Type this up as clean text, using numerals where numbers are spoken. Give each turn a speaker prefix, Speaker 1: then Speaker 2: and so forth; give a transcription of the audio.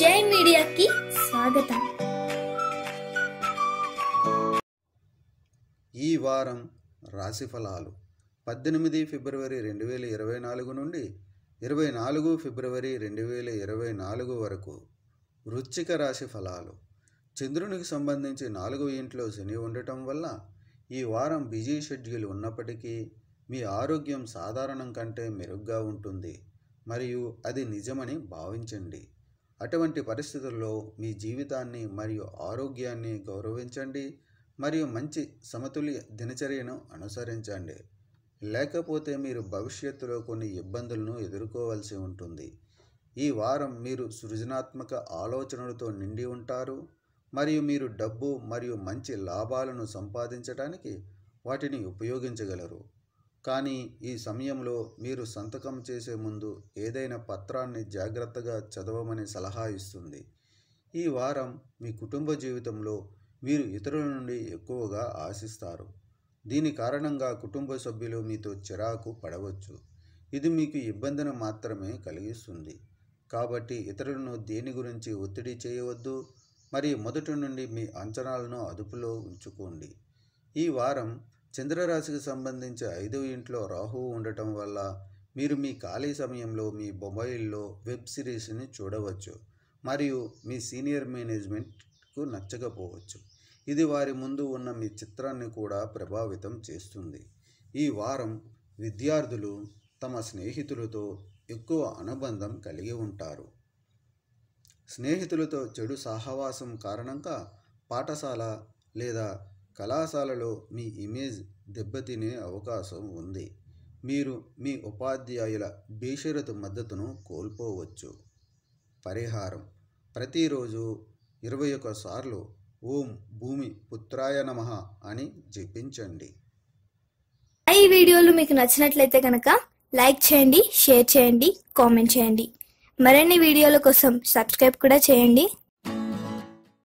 Speaker 1: జై మీడియాకి స్వాగతం.
Speaker 2: ఈ వారం రాశి ఫలాలు 18 ఫిబ్రవరి 2024 నుండి 24 ఫిబ్రవరి 2024 వరకు. వృశ్చిక రాశి ఫలాలు. చంద్రునికి సంబంధించి 4వ ఇంట్లో శని ఉండటం వల్ల ఈ వారం బిజీ షెడ్యూల్ ఉన్నప్పటికీ మీ ఆరోగ్యం సాధారణం కంటే మెరుగ్గా ఉంటుంది మరియు అది నిజమని భావించండి. అటువంటి పరిస్థితుల్లో మీ జీవితాన్ని మరియు ఆరోగ్యాన్ని గౌరవించండి మరియు మంచి సమతుల్య దినచర్యను అనుసరించండి. లేకపోతే మీరు భవిష్యత్తులో కొన్ని ఇబ్బందులను ఎదుర్కోవాల్సి ఉంటుంది. ఈ వారం మీరు సృజనాత్మక ఆలోచనలతో నిండి ఉంటారు మరియు మీరు డబ్బు మరియు మంచి లాభాలను సంపాదించడానికి వాటిని ఉపయోగించగలరు. కానీ ఈ సమయంలో మీరు సంతకం చేసే ముందు ఏదైనా పత్రాన్ని జాగ్రత్తగా చదవమని సలహా ఇస్తుంది. ఈ వారం మీ కుటుంబ జీవితంలో మీరు ఇతరుల నుండి ఎక్కువగా ఆశిస్తారు. దీని కారణంగా కుటుంబ సభ్యులు మీతో చిరాకు పడవచ్చు. ఇది మీకు ఇబ్బందిని మాత్రమే కలిగిస్తుంది. కాబట్టి ఇతరులను దేని గురించి ఒత్తిడి చేయవద్దు మరియు మొదటి నుండి మీ అంచనాలను అదుపులో ఉంచుకోండి. ఈ వారం చంద్రరాశికి సంబంధించి 5వ ఇంట్లో రాహువు ఉండటం వల్ల మీరు మీ ఖాళీ సమయంలో మీ మొబైల్లో వెబ్ సిరీస్ని చూడవచ్చు మరియు మీ సీనియర్ మేనేజ్మెంట్కు నచ్చకపోవచ్చు. ఇది వారి ముందు ఉన్న మీ చిత్రాన్ని కూడా ప్రభావితం చేస్తుంది. ఈ వారం విద్యార్థులు తమ స్నేహితులతో ఎక్కువ అనుబంధం కలిగి ఉంటారు. స్నేహితులతో చెడు సహవాసం కారణంగా పాఠశాల లేదా కళాశాలలో మీ ఇమేజ్ దెబ్బతినే అవకాశం ఉంది. మీరు మీ ఉపాధ్యాయుల బేషరతు మద్దతును కోల్పోవచ్చు. పరిహారం: ప్రతిరోజు 21 సార్లు ఓం భూమి పుత్రాయ నమః అని జపించండి.
Speaker 1: ఈ వీడియోలు మీకు నచ్చినట్లయితే కనుక లైక్ చేయండి, షేర్ చేయండి, కామెంట్ చేయండి. మరిన్ని వీడియోల కోసం సబ్స్క్రైబ్ కూడా చేయండి.